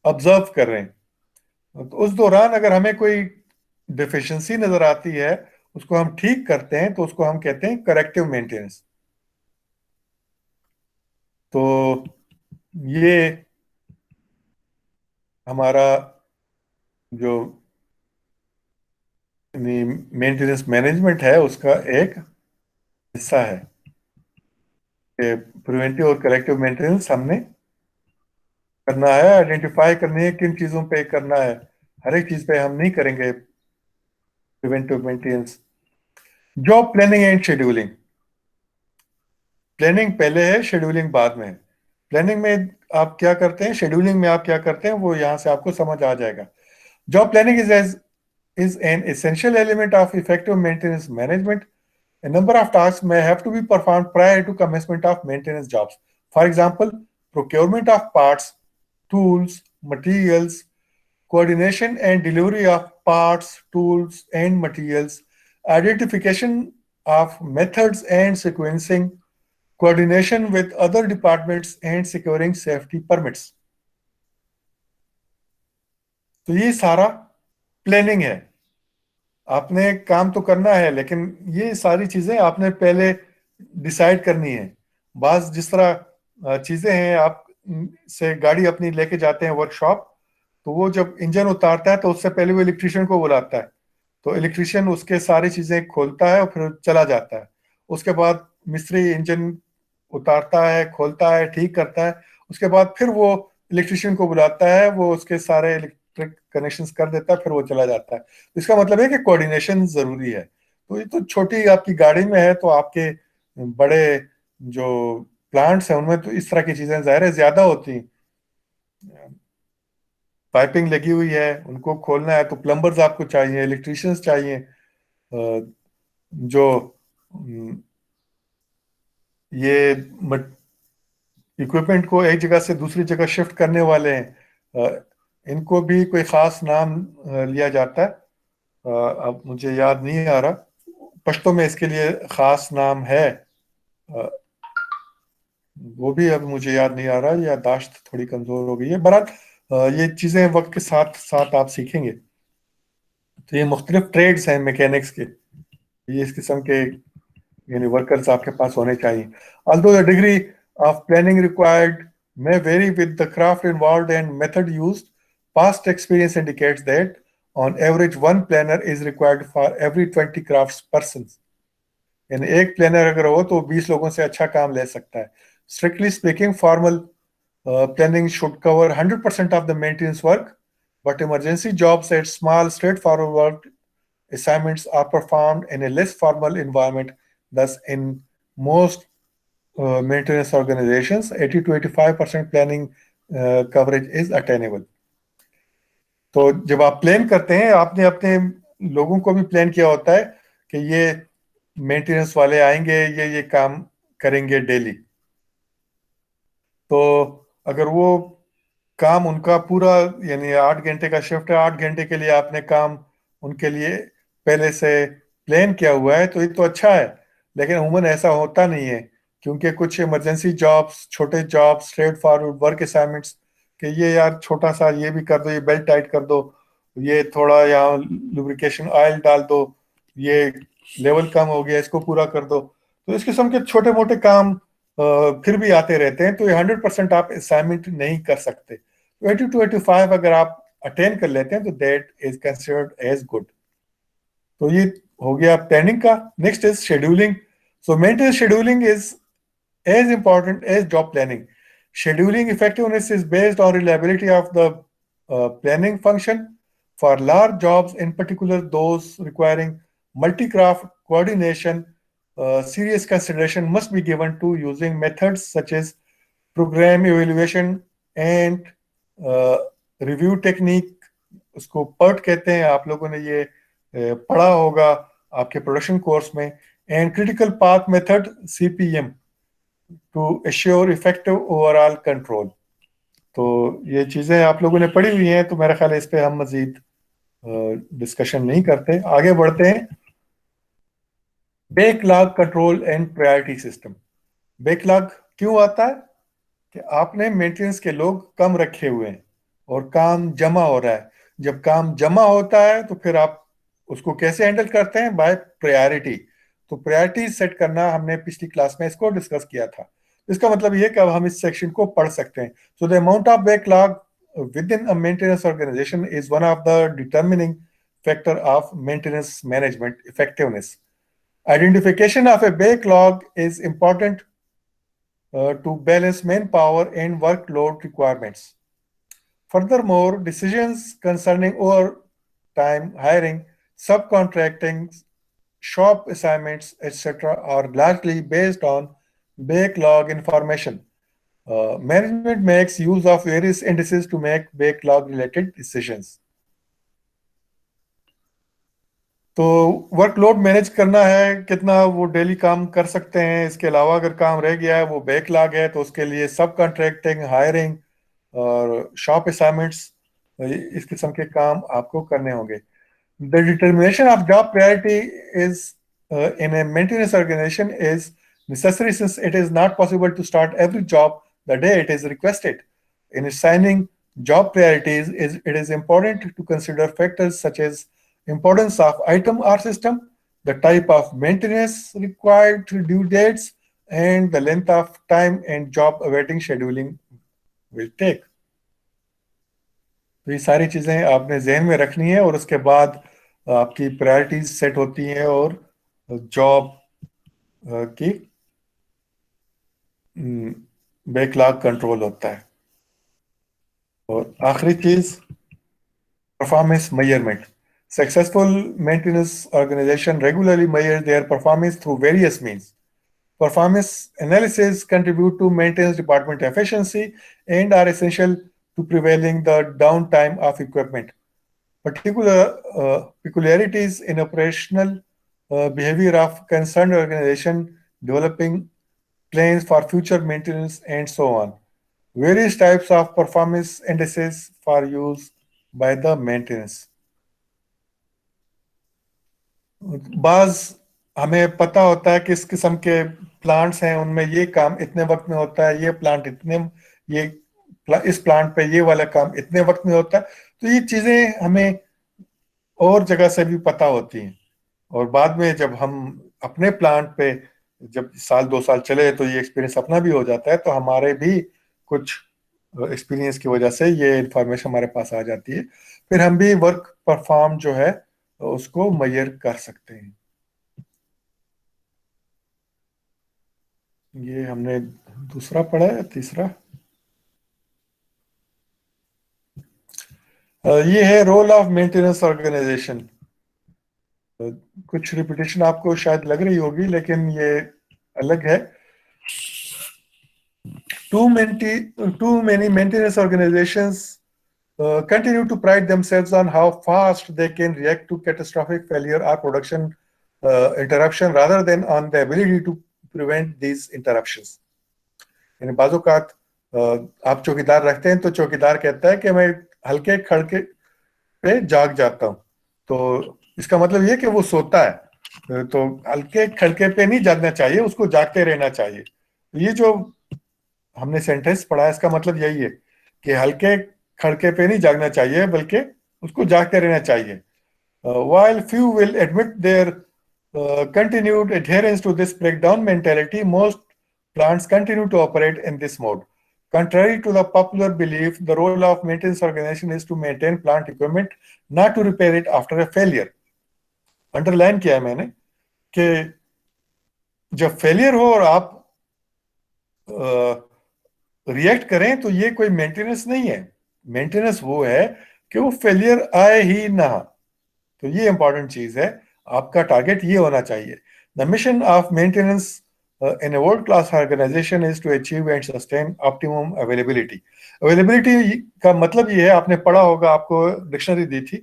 ऑब्जर्व कर रहे हैं। तो उस दौरान अगर हमें कोई डिफिशिएंसी नजर आती है, उसको हम ठीक करते हैं, तो उसको हम कहते हैं करेक्टिव मेंटेनेंस। तो ये हमारा जो मेंटेनेंस मैनेजमेंट है उसका एक हिस्सा है कि प्रिवेंटिव और करेक्टिव मेंटेनेंस हमने करना है, आइडेंटिफाई करनी है किन चीजों पे करना है। हर एक चीज पे हम नहीं करेंगे preventive maintenance. Job planning and scheduling. Planning पहले है, शेड्यूलिंग बाद में है। प्लानिंग में आप क्या करते हैं, शेड्यूलिंग में आप क्या करते हैं, वो यहां से आपको समझ आ जाएगा। Job planning is an essential element of effective maintenance management. A number of tasks may have to be performed prior to commencement of maintenance jobs. For example, procurement of parts, tools, materials, coordination and delivery of parts, tools, and materials, identification of methods and sequencing, coordination with other departments, and securing safety permits. तो ये सारा planning है। आपने काम तो करना है, लेकिन ये सारी चीजें आपने पहले डिसाइड करनी है। बाज जिस तरह चीजें हैं, आप से गाड़ी अपनी लेके जाते हैं वर्कशॉप, तो वो जब इंजन उतारता है तो उससे पहले वो इलेक्ट्रिशियन को बुलाता है। तो इलेक्ट्रिशियन उसके सारी चीजें खोलता है और फिर चला जाता है। उसके बाद मिस्त्री इंजन उतारता है, खोलता है, ठीक करता है। उसके बाद फिर वो इलेक्ट्रिशियन को बुलाता है, वो उसके सारे इलेक्ट्रिक कनेक्शंस कर देता है, फिर वो चला जाता है। तो इसका मतलब है कि कोऑर्डिनेशन जरूरी है। तो ये तो छोटी आपकी गाड़ी में है, तो आपके बड़े जो प्लांट्स हैं उनमें तो इस तरह की चीजें जाहिर है ज्यादा होती हैं। पाइपिंग लगी हुई है, उनको खोलना है तो प्लम्बर्स आपको चाहिए, इलेक्ट्रिशियंस चाहिए। जो ये इक्विपमेंट को एक जगह से दूसरी जगह शिफ्ट करने वाले हैं, इनको भी कोई खास नाम लिया जाता है। अब मुझे याद नहीं आ रहा, पश्तो में इसके लिए खास नाम है। अ, वो भी अब मुझे याद नहीं आ रहा, याददाश्त थोड़ी कमजोर हो गई है। बहरहाल ये चीजें वक्त के साथ साथ आप सीखेंगे। तो ये मुख्तलिफ ट्रेड्स हैं मैकेनिक्स के, ये इस किस्म के यानी वर्कर्स आपके पास होने चाहिए। Although the degree of planning required may vary with the craft involved and method used, past experience indicates that on average one planner is required for every 20 crafts persons. यानी एक प्लानर अगर हो तो 20 लोगों से अच्छा काम ले सकता है। Strictly speaking, formal planning should cover 100% of the maintenance work, but emergency jobs and small straightforward work assignments are performed in a less formal environment. Thus, in most maintenance organizations, 80 to 85% planning coverage is attainable. तो जब आप plan करते हैं, आपने अपने लोगों को भी प्लान किया होता है कि ये मेंटेनेंस वाले आएंगे, ये काम करेंगे डेली। तो अगर वो काम उनका पूरा यानी 8 घंटे का शिफ्ट है, 8 घंटे के लिए आपने काम उनके लिए पहले से प्लान किया हुआ है, तो ये तो अच्छा है। लेकिन अमूमन ऐसा होता नहीं है, क्योंकि कुछ इमरजेंसी जॉब्स, छोटे jobs, straight forward work assignments कि ये यार छोटा सा ये भी कर दो, ये बेल्ट टाइट कर दो, ये थोड़ा यहाँ लुब्रिकेशन ऑयल डाल दो, ये लेवल कम हो गया इसको पूरा कर दो। तो इस किस्म के छोटे मोटे काम फिर भी आते रहते हैं। तो ये 100% आप असाइनमेंट नहीं कर सकते। 80 to 85 अगर आप अटेन कर लेते हैं तो that is considered as good. तो ये हो गया प्लानिंग का। Next is scheduling. So maintenance scheduling is as important as job planning. Scheduling effectiveness is based on reliability of the planning function. For large jobs, in particular those requiring multi-craft coordination, serious consideration must be given to using methods such as program evaluation and review technique. उसको PERT कहते हैं, आप लोगों ने ये पढ़ा होगा आपके प्रोडक्शन कोर्स में। And critical path method CPM to assure effective overall control. तो ये चीजें आप लोगों ने पढ़ी हुई हैं, तो मेरा ख्याल है इस पे हम मजीद डिस्कशन नहीं करते, आगे बढ़ते हैं। Backlog control and priority system. Backlog क्यों आता है कि आपने मेंटेनेंस के लोग कम रखे हुए हैं और काम जमा हो रहा है। जब काम जमा होता है तो फिर आप उसको कैसे हैंडल करते हैं, बाय प्रायोरिटी। तो प्रायोरिटी सेट करना हमने पिछली क्लास में इसको डिस्कस किया था। इसका मतलब ये कि अब हम इस सेक्शन को पढ़ सकते हैं. So the amount of backlog within a maintenance organization is one of the determining factor of maintenance management effectiveness. Identification of a backlog is important to balance manpower and workload requirements. Furthermore, decisions concerning overtime, hiring, subcontracting, shop assignments, etc., are largely based on backlog information. Management makes use of various indices to make backlog-related decisions. तो workload manage करना है, कितना वो daily काम कर सकते हैं. इसके अलावा अगर काम रह गया है, वो बैकलॉग है, तो उसके लिए सब कॉन्ट्रैक्टिंग, हायरिंग और शॉप असाइनमेंट्स, इस किस्म के काम आपको करने होंगे. The determination of job priority is in a maintenance organization is necessary since it is not possible to start every job the day it is requested. In assigning job priorities, it is important to consider factors such as importance of item or system, the type of maintenance required, due dates, and the length of time and job awaiting scheduling will take. तो ये सारी चीजें आपने जहन में रखनी है और उसके बाद आपकी प्रायोरिटीज सेट होती हैं और जॉब की बैकलॉग कंट्रोल होता है. और आखिरी चीज, performance measurement. Successful maintenance organisation regularly measure their performance through various means. Performance analysis contribute to maintenance department efficiency and are essential to prevailing the downtime of equipment. Peculiarities in operational behavior of concerned organization, developing plans for future maintenance, and so on. Various types of performance indices for use by the maintenance. बाज हमें पता होता है कि इस किस्म के plants हैं, उनमें ये काम इतने वक्त में होता है, ये प्लांट इतने, ये इस प्लांट पे ये वाला काम इतने वक्त में होता है. तो ये चीजें हमें और जगह से भी पता होती हैं. और बाद में जब हम अपने प्लांट पे जब साल 2 साल चले तो ये एक्सपीरियंस अपना भी हो जाता है, तो हमारे भी कुछ एक्सपीरियंस की वजह से ये इंफॉर्मेशन हमारे पास आ जाती है. फिर हम भी वर्क परफॉर्म जो है उसको मेजर कर सकते हैं. ये हमने दूसरा पढ़ा है. तीसरा ये है रोल ऑफ मेंटेनेंस ऑर्गेनाइजेशन. कुछ रिपीटेशन आपको शायद लग रही होगी, लेकिन ये अलग है. Too many maintenance organizations continue to pride themselves on how fast they can react to catastrophic failure or production interruption rather than on the ability to prevent these interruptions. यानी बाज़-औक़ात आप चौकीदार रखते हैं तो चौकीदार कहता है कि मैं हल्के खड़के पे जाग जाता हूं, तो इसका मतलब ये कि वो सोता है. तो हल्के खड़के पे नहीं जागना चाहिए, उसको जागते रहना चाहिए. ये जो हमने सेंटेंस पढ़ा है, इसका मतलब यही है कि हल्के खड़के पे नहीं जागना चाहिए, बल्कि उसको जागते रहना चाहिए. While few will admit their continued adherence to this breakdown mentality, most plants continue to operate in this mode. Contrary to the popular belief, the role of maintenance organization is to maintain plant equipment, not to repair it after a failure. Underline किया है मैंने कि जब failure हो और आप react करें तो ये कोई मेंटेनेंस नहीं है. मेंटेनेंस वो है कि वो फेलियर आए ही ना. तो ये इंपॉर्टेंट चीज है. आपका टारगेट ये होना चाहिए. The mission of maintenance in a world-class organization is to achieve and sustain optimum availability. Availability का मतलब ये है, आपने पढ़ा होगा, आपको डिक्शनरी दी थी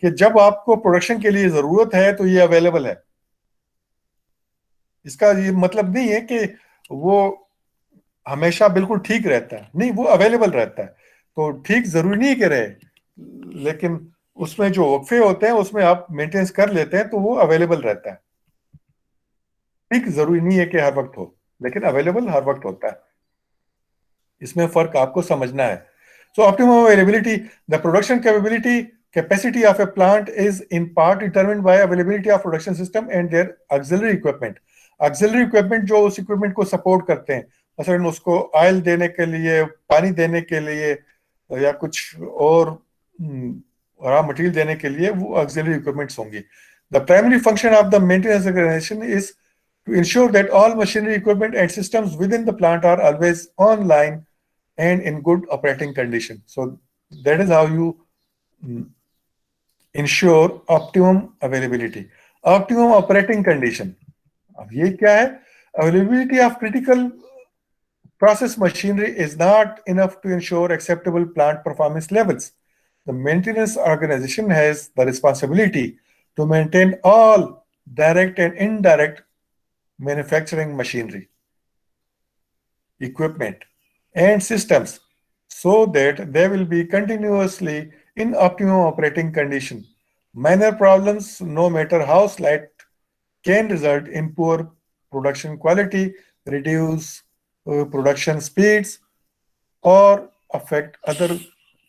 कि जब आपको प्रोडक्शन के लिए जरूरत है तो ये अवेलेबल है. इसका ये मतलब नहीं है कि वो हमेशा बिल्कुल ठीक रहता है, नहीं, वो अवेलेबल रहता है. तो ठीक जरूरी नहीं कि रहे, लेकिन उसमें जो वक्फे होते हैं उसमें आप मेंटेनेंस कर लेते हैं तो वो अवेलेबल रहता है. ठीक जरूरी नहीं है कि हर वक्त हो, लेकिन अवेलेबल हर वक्त होता है. इसमें फर्क आपको समझना है. So optimum availability, the production capability capacity of a plant is in part determined by availability of production system and their auxiliary equipment. Auxiliary equipment जो उस equipment को support करते हैं, मसलन उसको ऑयल देने के लिए, पानी देने के लिए, या कुछ और रॉ मटेरियल देने के लिए वो ऑक्सिलरी इक्विपमेंट्स होंगी. The primary function of the maintenance organisation is to ensure that all machinery, equipment, and systems within the plant are always online and in good operating condition. So that is how you ensure optimum availability. Optimum operating condition. अब ये क्या है? Availability of critical process machinery is not enough to ensure acceptable plant performance levels. The maintenance organization has the responsibility to maintain all direct and indirect manufacturing machinery, equipment, and systems so that they will be continuously in optimum operating condition. Minor problems, no matter how slight, can result in poor production quality, reduce production speeds, or affect other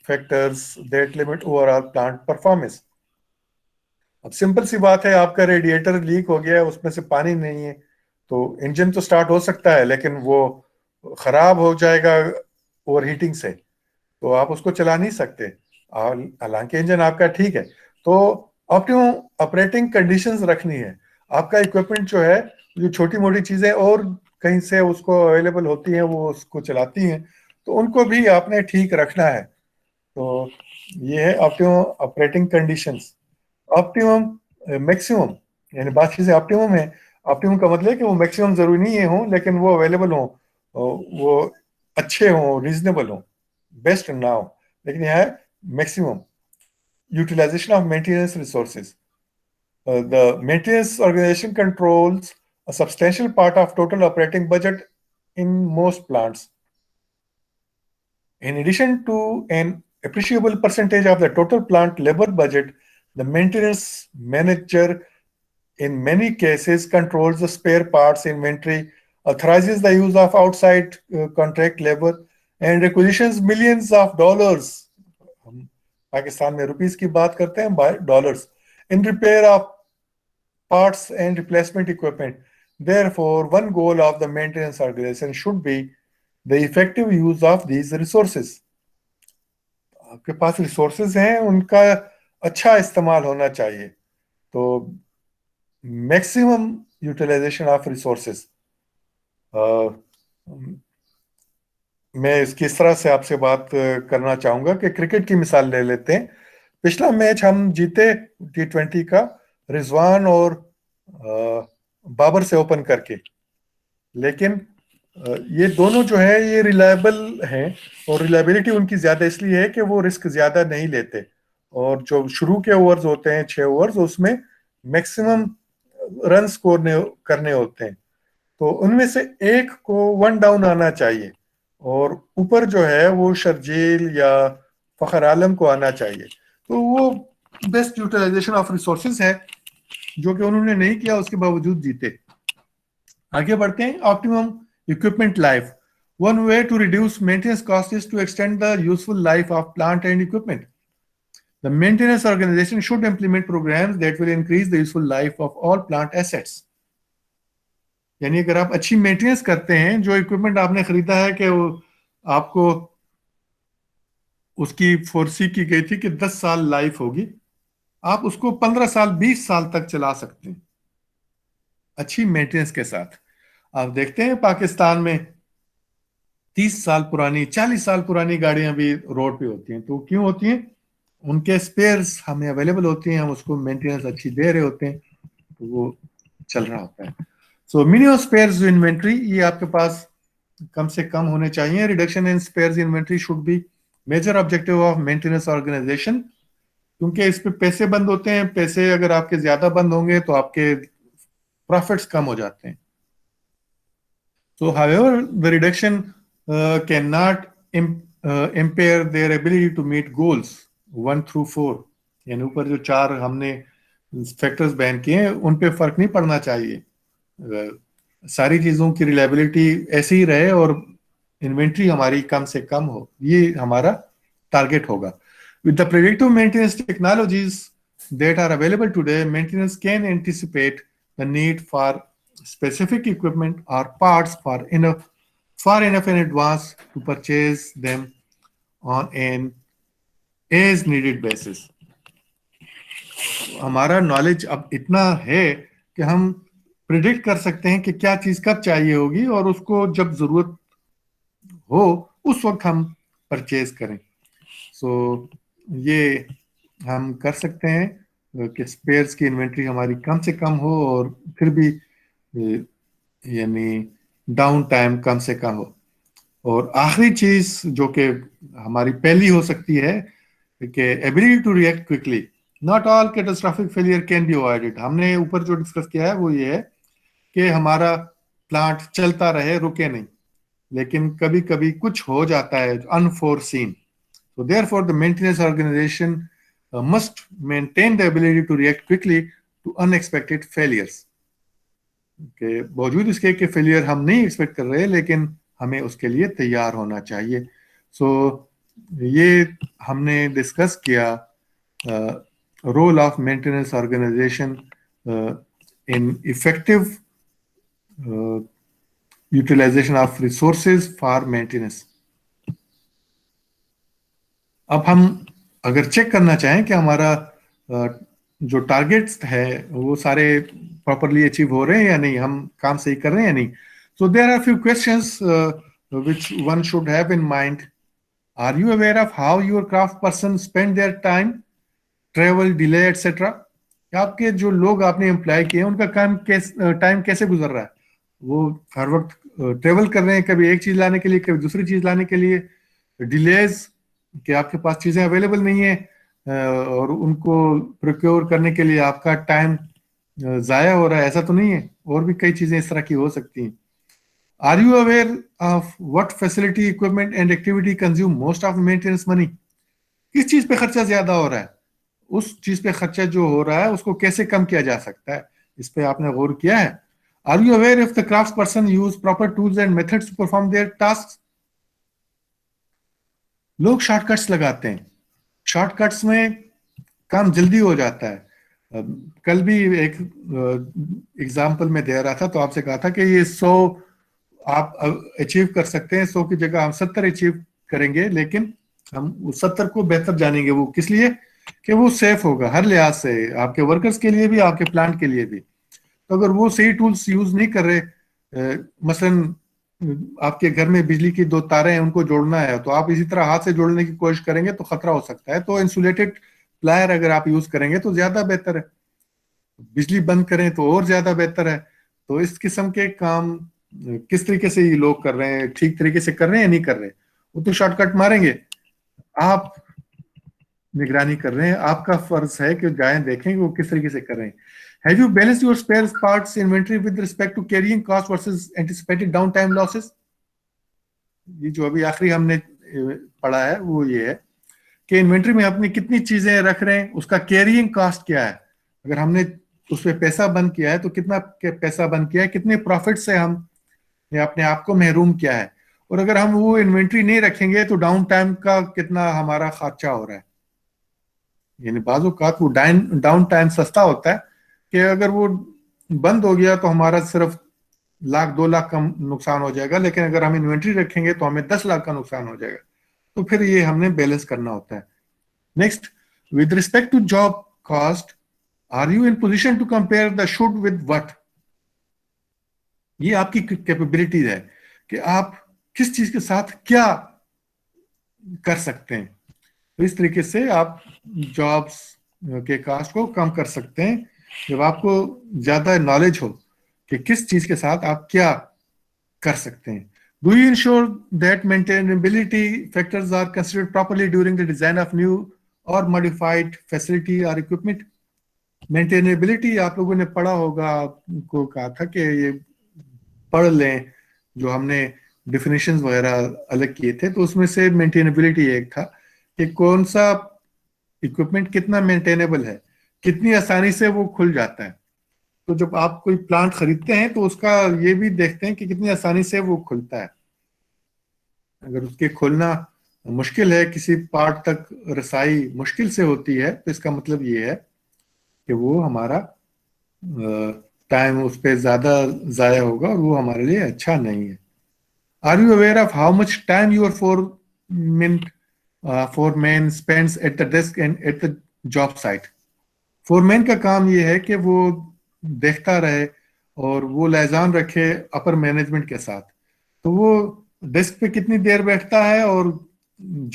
factors that limit overall plant performance. अब simple सी बात है, आपका radiator leak हो गया है, उसमें से पानी नहीं है, तो इंजन तो स्टार्ट हो सकता है लेकिन वो खराब हो जाएगा ओवरहीटिंग से, तो आप उसको चला नहीं सकते, हालांकि इंजन आपका ठीक है. तो ऑप्टिमम ऑपरेटिंग कंडीशंस रखनी है. आपका इक्विपमेंट जो है, जो छोटी मोटी चीजें और कहीं से उसको अवेलेबल होती हैं, वो उसको चलाती हैं, तो उनको भी आपने ठीक रखना है. तो ये है optimum operating conditions. Optimum maximum, यानी बात चीजें ऑप्टिमम है. ऑप्टिमम का मतलब है कि वो मैक्सिमम जरूरी नहीं है हो, लेकिन वो अवेलेबल हो, वो अच्छे हो, रीजनेबल हो, बेस्ट ना हो. लेकिन यह है maximum utilisation of maintenance resources. The maintenance organisation controls a substantial part of total operating budget in most plants. In addition to an appreciable percentage of the total plant labor budget, the maintenance manager in many cases controls the spare parts inventory, authorizes the use of outside contract labor, and requisitions millions of dollars. हम पाकिस्तान में rupees की बात करते हैं, by dollars, in repair of parts and replacement equipment. Therefore, one goal of the maintenance organization should be the effective use of these resources. आपके पास resources हैं, उनका अच्छा इस्तेमाल होना चाहिए. तो मैक्सिमम यूटिलाइजेशन ऑफ रिसोर्सेज. मैं इसकी इस तरह से आपसे बात करना चाहूंगा कि क्रिकेट की मिसाल ले लेते हैं. पिछला मैच हम जीते T20 का रिजवान और बाबर से ओपन करके, लेकिन ये दोनों जो है ये रिलायबल हैं, और रिलायबिलिटी उनकी ज्यादा इसलिए है कि वो रिस्क ज्यादा नहीं लेते, और जो शुरू के ओवर्स होते हैं 6 ओवर्स, उसमें मैक्सिमम रन स्कोर करने होते हैं. तो उनमें से एक को 1 डाउन आना चाहिए, और ऊपर जो है वो शर्जील या फखर आलम को आना चाहिए. तो वो बेस्ट यूटिलाइजेशन ऑफ रिसोर्सेज है, जो कि उन्होंने नहीं किया, उसके बावजूद जीते. आगे बढ़ते हैं. Optimum equipment life. One way to reduce maintenance cost is to extend the useful life of plant and equipment. The maintenance organisation should implement programmes that will increase the useful life of all plant assets. यानी अगर आप अच्छी maintenance करते हैं, जो equipment आपने खरीदा है कि वो आपको उसकी फोरसी की गई थी कि 10 साल लाइफ होगी, आप उसको 15 साल 20 साल तक चला सकते हैं अच्छी मेंटेनेंस के साथ. आप देखते हैं पाकिस्तान में 30 साल पुरानी, 40 साल पुरानी गाड़ियां भी रोड पे होती हैं. तो क्यों होती हैं? उनके स्पेयर्स हमें अवेलेबल होती हैं, हम उसको मेंटेनेंस अच्छी दे रहे होते हैं, तो वो चल रहा होता है. सो मिनिमम स्पेयर्स इन्वेंट्री, ये आपके पास कम से कम होने चाहिए. Reduction in spares inventory should be major objective of maintenance organisation, क्योंकि इस पे पैसे बंद होते हैं. पैसे अगर आपके ज्यादा बंद होंगे तो आपके प्रॉफिट्स कम हो जाते हैं. So, however, the reduction cannot impair their ability to meet goals 1 through 4. यानी ऊपर जो 4 हमने फैक्टर्स बैन किए हैं, उन पे फर्क नहीं पड़ना चाहिए. सारी चीजों की रिलायबिलिटी ऐसे ही रहे और इन्वेंट्री हमारी कम से कम हो, ये हमारा टारगेट होगा. With the predictive maintenance technologies that are available today, maintenance can anticipate the need for specific equipment or parts for enough far enough in advance to purchase them on an as needed basis. हमारा knowledge अब इतना है कि हम predict कर सकते हैं कि क्या चीज कब चाहिए होगी और उसको जब जरूरत हो उस वक्त हम परचेज करें. सो ये हम कर सकते हैं कि स्पेयर्स की इन्वेंट्री हमारी कम से कम हो और फिर भी यानी डाउन टाइम कम से कम हो. और आखिरी चीज जो कि हमारी पहली हो सकती है कि ability to react quickly. Not all catastrophic failure can be avoided. हमने ऊपर जो डिस्कस किया है वो ये है कि हमारा प्लांट चलता रहे, रुके नहीं, लेकिन कभी कभी कुछ हो जाता है अनफोरसीन. So therefore, the maintenance organization must maintain the ability to react quickly to unexpected failures. के बावजूद इसके कि फेलियर हम नहीं एक्सपेक्ट कर रहे, लेकिन हमें उसके लिए तैयार होना चाहिए. सो ये हमने डिस्कस किया role of maintenance organisation in effective utilisation of resources for maintenance. अब हम अगर चेक करना चाहें कि हमारा जो टारगेट्स है वो सारे प्रॉपरली अचीव हो रहे हैं या नहीं, हम काम सही कर रहे हैं या नहीं. So there are few questions which one should have in mind. Are you aware of how your craft person spend their time, travel, delay etcetera. आपके जो लोग आपने एम्प्लॉय किए हैं उनका टाइम कैसे गुजर रहा है. वो हर वक्त ट्रेवल कर रहे हैं, कभी एक चीज लाने के लिए, कभी दूसरी चीज लाने के लिए. डिलेज कि आपके पास चीजें अवेलेबल नहीं है और उनको प्रोक्योर करने के लिए आपका टाइम जाया हो रहा है, ऐसा तो नहीं है. और भी कई चीजें इस तरह की हो सकती हैं. Are you aware of what facility, equipment and activity consume most of maintenance money. किस चीज पे खर्चा ज्यादा हो रहा है, उस चीज पे खर्चा जो हो रहा है उसको कैसे कम किया जा सकता है, इस पे आपने गौर किया है. Are you aware if the craft person use proper tools and methods to perform their task. लोग शॉर्टकट्स लगाते हैं, शॉर्टकट्स में काम जल्दी हो जाता है. कल भी एक एग्जाम्पल में दे रहा था तो आपसे कहा था कि ये 100 आप अचीव कर सकते हैं, 100 की जगह हम 70 अचीव करेंगे, लेकिन हम उस 70 को बेहतर जानेंगे. वो किस लिए कि वो सेफ होगा हर लिहाज से, आपके वर्कर्स के लिए भी, आपके प्लांट के लिए भी. तो अगर वो सही टूल्स यूज नहीं कर रहे, मसलन आपके घर में बिजली की 2 तारें हैं, उनको जोड़ना है, तो आप इसी तरह हाथ से जोड़ने की कोशिश करेंगे तो खतरा हो सकता है. तो इंसुलेटेड प्लायर अगर आप यूज करेंगे तो ज्यादा बेहतर है. बिजली बंद करें तो और ज्यादा बेहतर है. तो इस किस्म के काम किस तरीके से ये लोग कर रहे हैं, ठीक तरीके से कर रहे हैं या नहीं कर रहे. वो तो शॉर्टकट मारेंगे. आप निगरानी कर रहे हैं, आपका फर्ज है कि गायें देखें कि वो किस तरीके से कर रहे हैं. Have you balanced your spare parts inventory with respect to carrying cost versus anticipated downtime losses? ये जो अभी आखिरी हमने पढ़ा है वो ये है कि इन्वेंट्री में अपनी कितनी चीजें रख रहे हैं, उसका कैरिंग कॉस्ट क्या है. अगर हमने उस पर पैसा बंद किया है तो कितना पैसा बंद किया है, कितने प्रॉफिट से हम अपने आप को महरूम किया है. और अगर हम वो इन्वेंट्री नहीं रखेंगे तो डाउन टाइम का कितना हमारा खर्चा हो रहा है. यानी बाजू का वो डाउन टाइम सस्ता होता है कि अगर वो बंद हो गया तो हमारा सिर्फ 1 लाख 2 लाख का नुकसान हो जाएगा, लेकिन अगर हम इन्वेंट्री रखेंगे तो हमें 10 लाख का नुकसान हो जाएगा. तो फिर ये हमने बैलेंस करना होता है. Next, with respect to job cost, are you in position to compare the should with what. ये आपकी कैपेबिलिटीज है कि आप किस चीज के साथ क्या कर सकते हैं. तो इस तरीके से आप जॉब्स के कॉस्ट को कम कर सकते हैं जब आपको ज्यादा नॉलेज हो कि किस चीज के साथ आप क्या कर सकते हैं. Do you ensure that maintainability factors are considered properly during the design of new or modified facility or equipment. Maintainability आप लोगों ने पढ़ा होगा, आपको कहा था कि ये पढ़ लें, जो हमने डिफिनेशंस वगैरह अलग किए थे, तो उसमें से मेंटेनेबिलिटी एक था कि कौन सा इक्विपमेंट कितना मेंटेनेबल है, कितनी आसानी से वो खुल जाता है. तो जब आप कोई प्लांट खरीदते हैं तो उसका ये भी देखते हैं कि कितनी आसानी से वो खुलता है. अगर उसके खुलना मुश्किल है, किसी पार्ट तक रसाई मुश्किल से होती है, तो इसका मतलब ये है कि वो हमारा टाइम उस पर ज्यादा जाया होगा और वो हमारे लिए अच्छा नहीं है. Are you aware of how much time your foreman spends at the desk and at the job site? Foreman का काम ये है कि वो देखता रहे और वो लियाज़ान रखे अपर मैनेजमेंट के साथ। तो वो डेस्क पे कितनी देर बैठता है और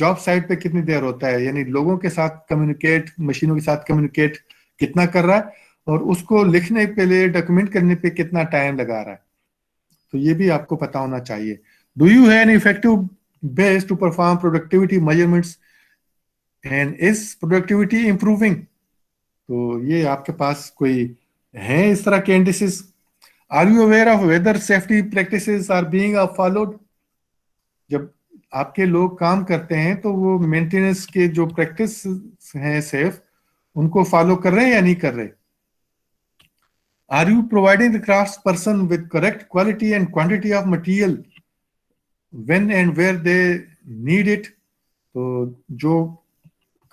जॉब साइट पे कितनी देर होता है, यानी लोगों के साथ कम्युनिकेट, मशीनों के साथ कम्युनिकेट कितना कर रहा है और उसको लिखने पे लिए डॉक्यूमेंट करने पे कितना टाइम लगा रहा है। तो ये भी आपको पता होना चाहिए। Do you have an effective base to perform productivity measurements and is productivity improving? तो ये आपके पास कोई है इस तरह के indices? Are you aware of whether safety practices are being followed? जब आपके लोग काम करते हैं तो वो मेंटेनेंस के जो प्रैक्टिस हैं सेफ, उनको फॉलो कर रहे हैं या नहीं कर रहे? Are you providing the craft person with correct quality and quantity of material when and where they need it? तो जो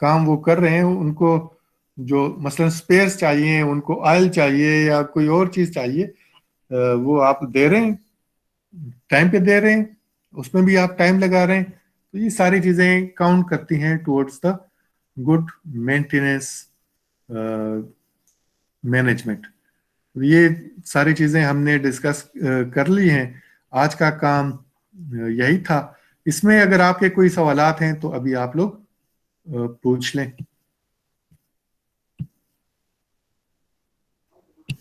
काम वो कर रहे हैं उनको जो मसलन स्पेयर्स चाहिए, उनको ऑयल चाहिए या कोई और चीज चाहिए, वो आप दे रहे हैं, टाइम पे दे रहे हैं, उसमें भी आप टाइम लगा रहे हैं। तो ये सारी चीजें काउंट करती हैं towards the good maintenance management. ये सारी चीजें हमने डिस्कस कर ली हैं। आज का काम यही था। इसमें अगर आपके कोई सवालात हैं तो अभी आप लोग पूछ लें।